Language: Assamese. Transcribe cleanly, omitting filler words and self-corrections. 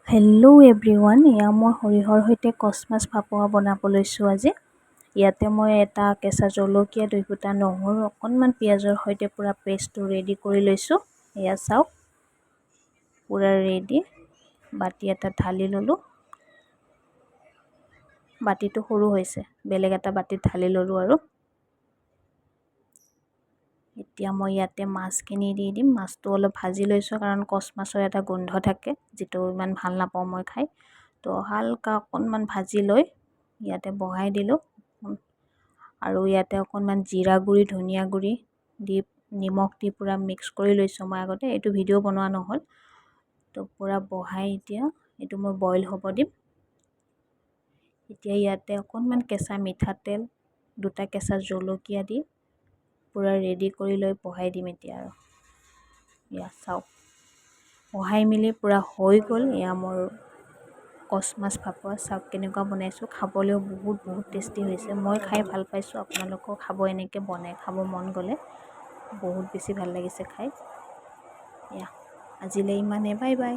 হেল্ল' এভৰিৱান, এয়া মই সৰিয়হৰ সৈতে কচ মাছ ভাপৰা বনাব লৈছোঁ আজি। ইয়াতে মই এটা কেঁচা জলকীয়া, 2 ফুটা নহৰু, অকণমান পিঁয়াজৰ সৈতে পূৰা পেষ্টটো ৰেডি কৰি লৈছোঁ। এয়া চাওক, পূৰা ৰেডি। বাতি এটা ঢালি ল'লোঁ। বাতিটো সৰু হৈছে, বেলেগ এটা বাতিত ঢালি ল'লোঁ আৰু এতিয়া মই ইয়াতে মাছখিনি দি দিম। মাছটো অলপ ভাজি লৈছোঁ কাৰণ কচ মাছৰ এটা গোন্ধ থাকে, যিটো ইমান ভাল নাপাওঁ মই খাই। তো হালকা অকণমান ভাজি লৈ ইয়াতে বহাই দিলোঁ। আৰু ইয়াতে অকণমান জিৰা গুড়ি, ধনিয়া গুড়ি দি নিমখ দি পূৰা মিক্স কৰি লৈছোঁ মই আগতে। এইটো ভিডিঅ' বনোৱা নহ'ল। তো পূৰা বহাই এতিয়া এইটো মই বইল হ'ব দিম। এতিয়া ইয়াতে অকণমান কেঁচা মিঠাতেল, 2টা কেঁচা জলকীয়া দি পূৰা ৰেডি কৰি লৈ বহাই দিম এতিয়া। আৰু এয়া চাওক, বহাই মেলি পূৰা হৈ গ'ল। এয়া মোৰ কচ মাছ ভাপৰা। চাওক কেনেকুৱা বনাইছোঁ, খাবলৈও বহুত টেষ্টি হৈছে। মই খাই ভাল পাইছোঁ, আপোনালোকেও খাব, এনেকৈ বনাই খাব মন গ'লে। বহুত বেছি ভাল লাগিছে খাই। এয়া আজিলৈ ইমানেই, বাই বাই।